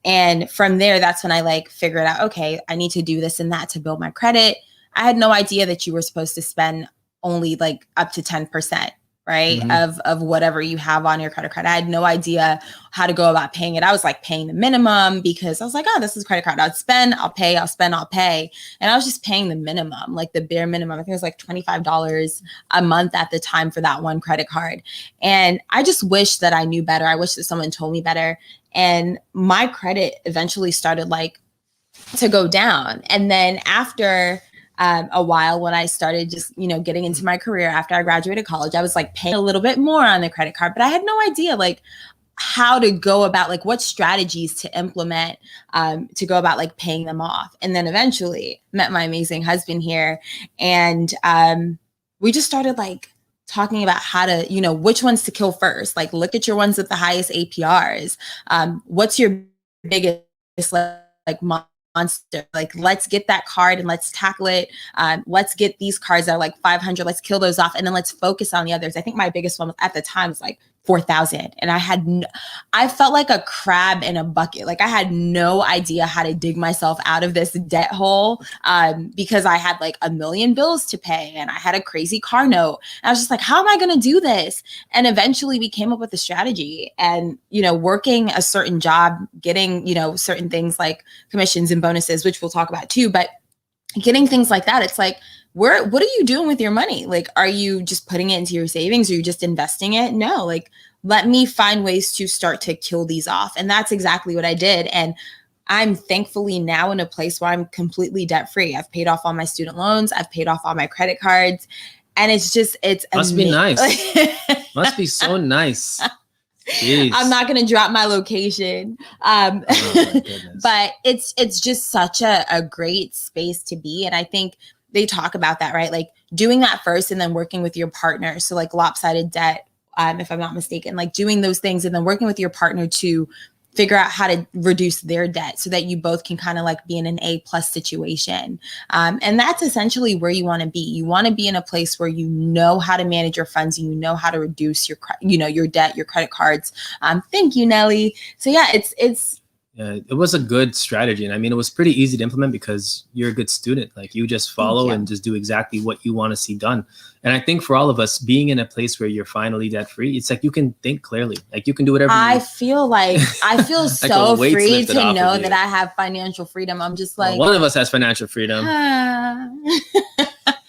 A: And from there, that's when I like figured out, okay, I need to do this and that to build my credit. I had no idea that you were supposed to spend only like up to 10%. Right. Of whatever you have on your credit card. I had no idea how to go about paying it. I was like paying the minimum because I was like, oh, this is a credit card. I'll spend, I'll pay, I'll spend, I'll pay. And I was just paying the minimum, like the bare minimum. I think it was like $25 a month at the time for that one credit card. And I just wish that I knew better. I wish that someone told me better. And my credit eventually started like to go down. And then after a while, when I started just, getting into my career after I graduated college, I was like paying a little bit more on the credit card, but I had no idea like how to go about like what strategies to implement to go about like paying them off. And then eventually met my amazing husband here. And we just started like talking about how to, which ones to kill first. Like look at your ones with the highest APRs. What's your biggest like monster? Like let's get that card and let's tackle it. Let's get these cards that are like 500. Let's kill those off, and then let's focus on the others. I think my biggest one at the time was like 4,000, and I felt like a crab in a bucket. Like I had no idea how to dig myself out of this debt hole because I had like 1 million bills to pay and I had a crazy car note. And I was just like, how am I going to do this? And eventually we came up with a strategy, and working a certain job, getting certain things like commissions and bonuses, which we'll talk about too, but getting things like that, it's like what are you doing with your money? Like, are you just putting it into your savings? Or are you just investing it? No, like, let me find ways to start to kill these off. And that's exactly what I did. And I'm thankfully now in a place where I'm completely debt free. I've paid off all my student loans. I've paid off all my credit cards. And it's
B: must be nice. Must be so nice. Jeez.
A: I'm not going to drop my location.
B: Oh, my
A: but it's just such a great space to be. And I think they talk about that, right? Like doing that first and then working with your partner. So like lopsided debt, if I'm not mistaken, like doing those things and then working with your partner to figure out how to reduce their debt so that you both can kind of like be in an A+ situation. And that's essentially where you want to be. You want to be in a place where you know how to manage your funds and you know how to reduce your, your debt, your credit cards. Thank you, Nelly. So yeah,
B: yeah, it was a good strategy. And I mean, it was pretty easy to implement because you're a good student. Like you just follow and just do exactly what you want to see done. And I think for all of us, being in a place where you're finally debt free, it's like you can think clearly. Like you can do whatever. I
A: feel so free to know that I have financial freedom. I'm just like,
B: well, one of us has financial freedom.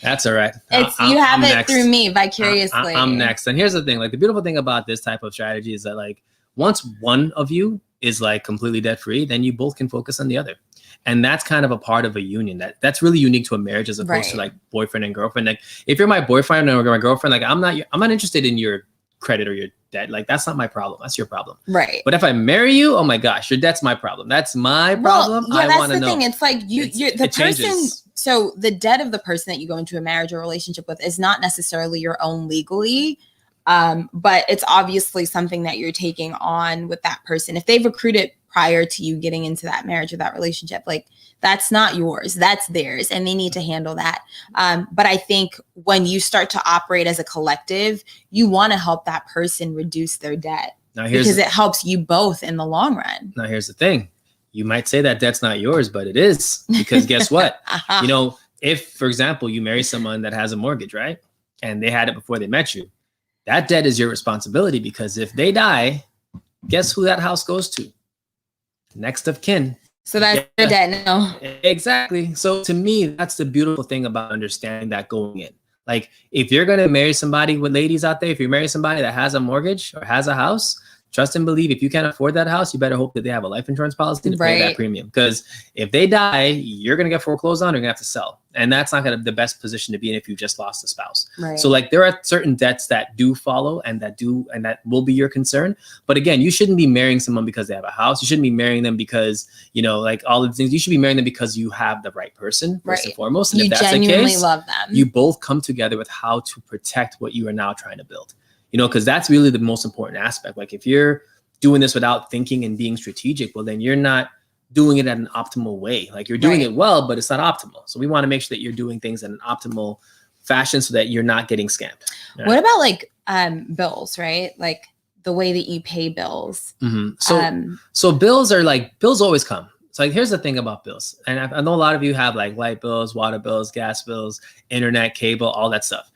B: That's all right.
A: You have it through me vicariously.
B: I'm next. And here's the thing: like the beautiful thing about this type of strategy is that like once one of you is like completely debt free, then you both can focus on the other. And that's kind of a part of a union that's really unique to a marriage as opposed to like boyfriend and girlfriend. Like if you're my boyfriend or my girlfriend, like I'm not interested in your credit or your debt. Like that's not my problem. That's your problem.
A: Right.
B: But if I marry you, oh my gosh, your debt's my problem. That's my problem.
A: Well, yeah, that's the thing. It's like you're the person. Changes. So the debt of the person that you go into a marriage or relationship with is not necessarily your own legally. But it's obviously something that you're taking on with that person. If they've accrued it prior to you getting into that marriage or that relationship, like that's not yours, that's theirs, and they need to handle that. But I think when you start to operate as a collective, you want to help that person reduce their debt because it helps you both in the long run.
B: Now, here's the thing. You might say that debt's not yours, but it is, because guess what? You know, if, for example, you marry someone that has a mortgage, right? And they had it before they met you, that debt is your responsibility, because if they die, guess who that house goes to? Next of kin.
A: So that's the debt now.
B: Exactly. So to me, that's the beautiful thing about understanding that going in. Like if you're going to marry somebody, with ladies out there, if you marry somebody that has a mortgage or has a house, trust and believe, if you can't afford that house, you better hope that they have a life insurance policy to pay that premium. Because if they die, you're going to get foreclosed on, or you're going to have to sell. And that's not going to be the best position to be in if you just lost a spouse.
A: Right.
B: So like there are certain debts that do follow and that will be your concern. But again, you shouldn't be marrying someone because they have a house. You shouldn't be marrying them because, you know, like all of the things. You should be marrying them because you have the right person, first and foremost. And
A: you
B: if that's
A: genuinely
B: the case,
A: love them.
B: You both come together with how to protect what you are now trying to build. You know, because that's really the most important aspect. Like if you're doing this without thinking and being strategic, well, then you're not doing it at an optimal way. Like you're doing it well, but it's not optimal. So we want to make sure that you're doing things in an optimal fashion so that you're not getting scammed. Right?
A: What about like bills, right? Like the way that you pay bills.
B: Mm-hmm. So bills always come. So like, here's the thing about bills. And I know a lot of you have like light bills, water bills, gas bills, internet, cable, all that stuff.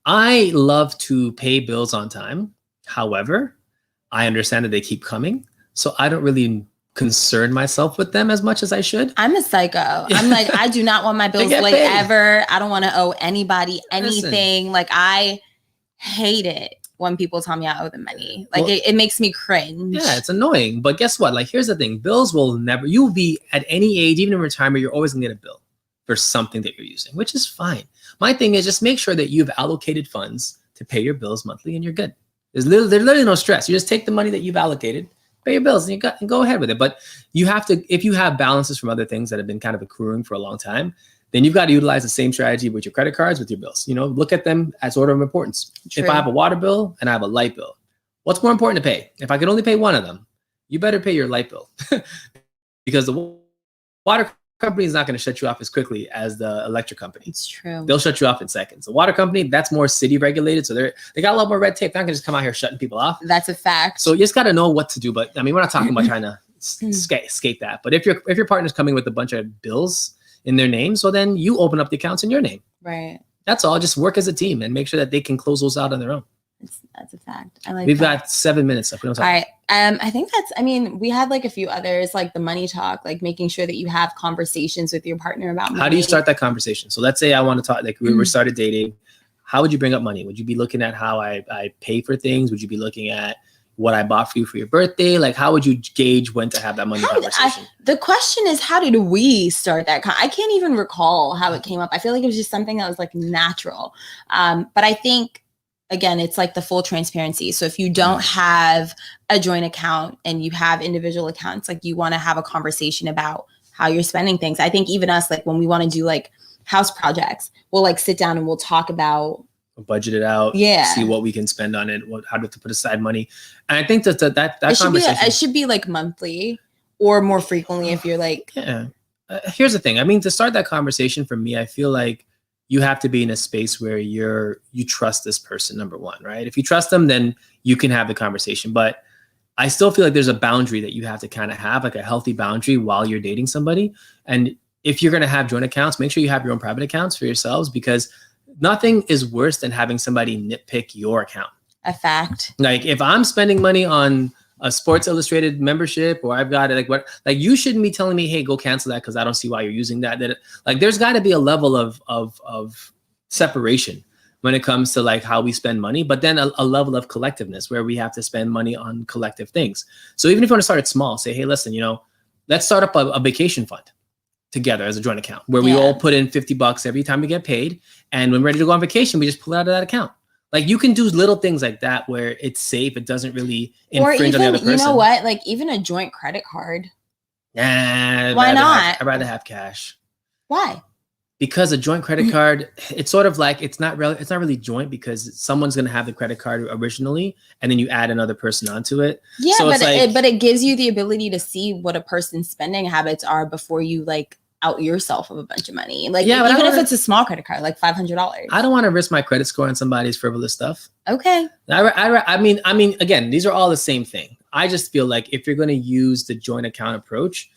B: I love to pay bills on time. However, I understand that they keep coming. So I don't really concern myself with them as much as I should.
A: I'm a psycho. I'm like, I do not want my bills late ever. I don't want to owe anybody anything.
B: Listen.
A: Like I hate it when people tell me I owe them money. Like it makes me cringe.
B: Yeah, it's annoying. But guess what? Like, here's the thing. Bills you'll be at any age, even in retirement, you're always gonna get a bill for something that you're using, which is fine. My thing is just make sure that you've allocated funds to pay your bills monthly and you're good. There's literally no stress. You just take the money that you've allocated, pay your bills, and go ahead with it. But you have to, if you have balances from other things that have been kind of accruing for a long time, then you've got to utilize the same strategy with your credit cards, with your bills. You know, look at them as order of importance.
A: True.
B: If I have a water bill and I have a light bill, what's more important to pay? If I can only pay one of them, you better pay your light bill because the water company is not going to shut you off as quickly as the electric company.
A: It's true.
B: They'll shut you off in seconds. The water company, that's more city regulated. So they got a lot more red tape. They're not going to just come out here shutting people off.
A: That's a fact.
B: So you just got to know what to do. But I mean, we're not talking about trying to escape that. But if your partner's coming with a bunch of bills in their name, so then you open up the accounts in your name.
A: Right.
B: That's all. Just work as a team and make sure that they can close those out on their own.
A: That's a fact. I like
B: We've
A: that.
B: got 7 minutes left. We don't
A: All
B: talk.
A: right. I think we had like a few others, like the money talk, like making sure that you have conversations with your partner about money.
B: How do you start that conversation? So let's say I want to talk, like we started dating. How would you bring up money? Would you be looking at how I pay for things? Would you be looking at what I bought for you for your birthday? Like, how would you gauge when to have that money conversation?
A: The question is, how did we start that? I can't even recall how it came up. I feel like it was just something that was like natural. But I think, again, it's like the full transparency. So if you don't have a joint account and you have individual accounts, like you want to have a conversation about how you're spending things. I think even us, like when we want to do like house projects, we'll like sit down and we'll talk about
B: budget it out, see what we can spend on it, how to put aside money. And I think that conversation
A: it should be like monthly or more frequently if you're like,
B: here's the thing. I mean, to start that conversation for me, I feel like you have to be in a space where you trust this person, number one, right? If you trust them, then you can have the conversation. But I still feel like there's a boundary that you have to kind of have, like a healthy boundary while you're dating somebody. And if you're going to have joint accounts, make sure you have your own private accounts for yourselves, because nothing is worse than having somebody nitpick your account.
A: A fact.
B: Like if I'm spending money on a Sports Illustrated membership, or I've got it, like you shouldn't be telling me, hey, go cancel that because I don't see why you're using that. Like there's got to be a level of separation when it comes to like how we spend money, but then a level of collectiveness where we have to spend money on collective things. So even if you want to start it small, say, hey, listen, let's start up a vacation fund together as a joint account where we all put in $50 every time we get paid. And when we're ready to go on vacation, we just pull it out of that account. Like you can do little things like that where it's safe. It doesn't really infringe on the other person.
A: You know what? Like even a joint credit card.
B: Nah,
A: why not?
B: I'd rather have cash.
A: Why?
B: Because a joint credit card, it's sort of like it's not really joint because someone's going to have the credit card originally and then you add another person onto it.
A: Yeah, so but it gives you the ability to see what a person's spending habits are before you like out yourself of a bunch of money. Like even if it's a small credit card, like $500.
B: I don't want to risk my credit score on somebody's frivolous stuff.
A: Okay.
B: I mean, again, these are all the same thing. I just feel like if you're going to use the joint account approach,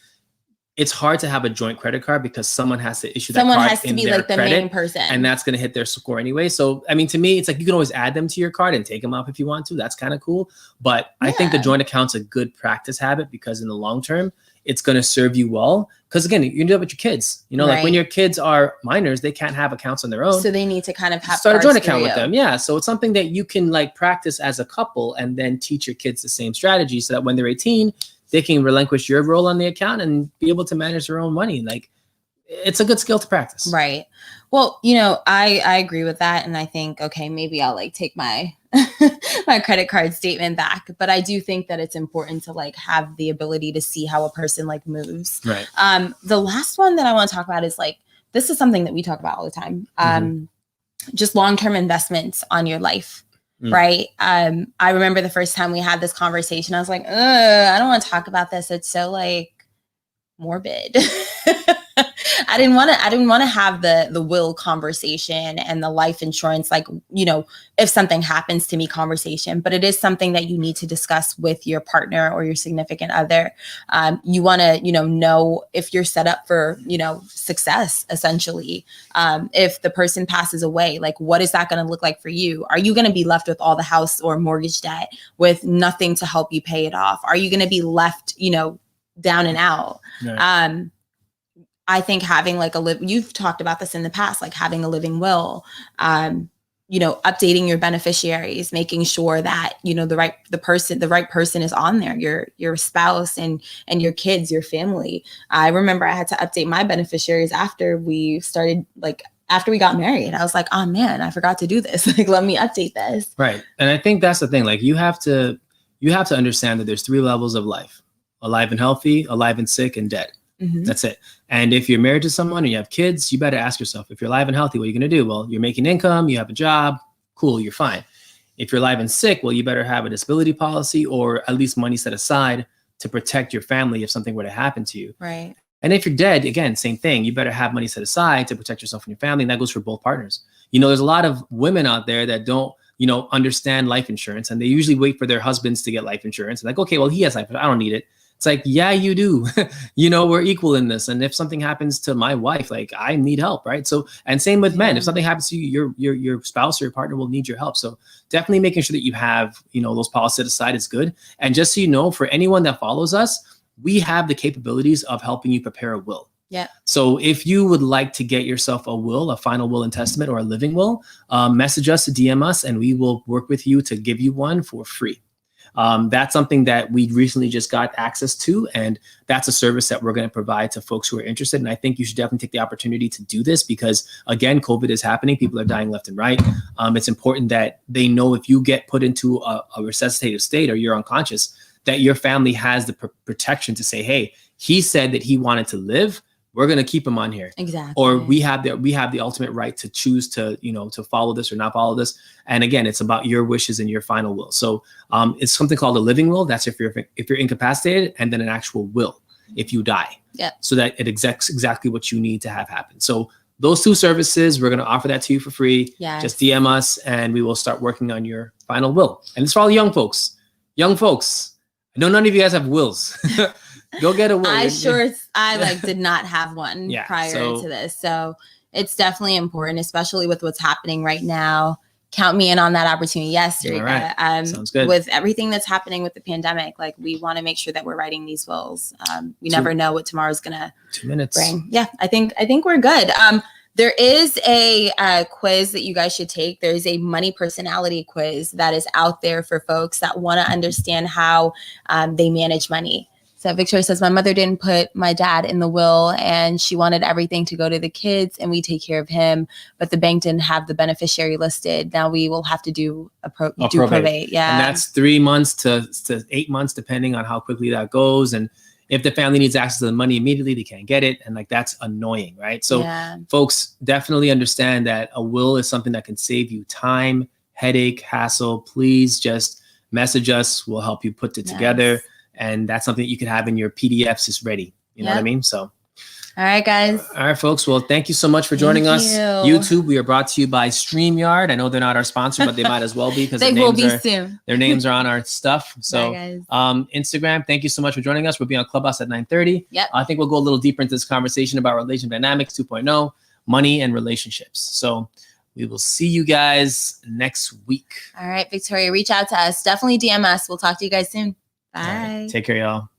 B: it's hard to have a joint credit card because someone has to issue that card. Someone has to be like the main person. And that's going to hit their score anyway. So, I mean, to me, it's like you can always add them to your card and take them off if you want to. That's kind of cool. But I think the joint account's a good practice habit because in the long term, it's going to serve you well. Because again, you can do it with your kids. Like when your kids are minors, they can't have accounts on their own.
A: So they need to kind of have
B: start a joint account with them. Yeah. So it's something that you can like practice as a couple and then teach your kids the same strategy so that when they're 18, they can relinquish your role on the account and be able to manage their own money. Like it's a good skill to practice.
A: Right. Well, I agree with that. And I think, okay, maybe I'll like take my my credit card statement back. But I do think that it's important to like have the ability to see how a person like moves.
B: Right.
A: The last one that I want to talk about is like, this is something that we talk about all the time. Just long-term investments on your life. Right. I remember the first time we had this conversation, I was like, I don't want to talk about this. It's so like morbid. I didn't want to have the will conversation and the life insurance, like, if something happens to me conversation, but it is something that you need to discuss with your partner or your significant other. You want to, know if you're set up for, success, essentially. If the person passes away, like, what is that going to look like for you? Are you going to be left with all the house or mortgage debt with nothing to help you pay it off? Are you going to be left, down and out? Right. I think having like you've talked about this in the past, like having a living will, updating your beneficiaries, making sure that, the right person is on there, your spouse and your kids, your family. I remember I had to update my beneficiaries after we got married. I was like, oh man, I forgot to do this. Like, let me update this. Right.
B: And I think that's the thing. Like you have to understand that there's 3 levels of life: alive and healthy, alive and sick, and dead. Mm-hmm. That's it. And if you're married to someone and you have kids, you better ask yourself, if you're alive and healthy, what are you going to do? Well, you're making income, you have a job, cool, you're fine. If you're alive and sick, well, you better have a disability policy or at least money set aside to protect your family if something were to happen to you.
A: Right.
B: And if you're dead, again, same thing. You better have money set aside to protect yourself and your family. And that goes for both partners. There's a lot of women out there that don't, understand life insurance, and they usually wait for their husbands to get life insurance. And like, okay, well, he has life, I don't need it. It's like, yeah, you do. You know, we're equal in this. And if something happens to my wife, like I need help, right? So, and same with men. If something happens to you, your spouse or your partner will need your help. So definitely making sure that you have, you know, those policies set aside is good. And just so you know, for anyone that follows us, we have the capabilities of helping you prepare a will.
A: Yeah.
B: So if you would like to get yourself a will, a final will and testament, or a living will, message us, DM us, and we will work with you to give you one for free. That's something that we recently just got access to, and that's a service that we're going to provide to folks who are interested. And I think you should definitely take the opportunity to do this because, again, COVID is happening. People are dying left and right. It's important that they know if you get put into a resuscitative state or you're unconscious, that your family has the protection to say, hey, he said that he wanted to live. We're going to keep him on here.
A: Exactly.
B: Or we have the ultimate right to choose to, you know, to follow this or not follow this. And again, it's about your wishes and your final will. So it's something called a living will. That's if you're incapacitated, and then an actual will if you die.
A: Yeah.
B: So that it executes exactly what you need to have happen. So those two services, we're going to offer that to you for free.
A: Yeah.
B: Just DM us and we will start working on your final will. And it's for all the young folks. Young folks, I know none of you guys have wills. Go get a will.
A: I did not have one prior to this. So it's definitely important, especially with what's happening right now. Count me in on that opportunity. Yes, Eureka.
B: Right. Sounds good.
A: With everything that's happening with the pandemic, like we want to make sure that we're writing these wills. We never know what tomorrow's gonna
B: 2 minutes.
A: bring. Yeah, I think we're good. There is a quiz that you guys should take. There's a money personality quiz that is out there for folks that want to understand how they manage money. So Victoria says, my mother didn't put my dad in the will and she wanted everything to go to the kids and we take care of him, but the bank didn't have the beneficiary listed. Now we will have to do probate. Yeah.
B: And that's 3 months to 8 months, depending on how quickly that goes. And if the family needs access to the money immediately, they can't get it. And like, that's annoying, right? So folks, definitely understand that a will is something that can save you time, headache, hassle. Please just message us. We'll help you put it together. And that's something that you can have in your PDFs just ready. You know what I mean? So,
A: all right, guys.
B: All right, folks. Well, thank you so much for joining us. YouTube, we are brought to you by StreamYard. I know they're not our sponsor, but they might as well be because
A: they will be soon.
B: Their names are on our stuff. So,
A: bye,
B: Instagram, thank you so much for joining us. We'll be on Clubhouse at 9:30.
A: Yep.
B: I think we'll go a little deeper into this conversation about relation dynamics 2.0, money and relationships. So, we will see you guys next week.
A: All right, Victoria, reach out to us. Definitely DM us. We'll talk to you guys soon. Bye.
B: Right. Take care, y'all.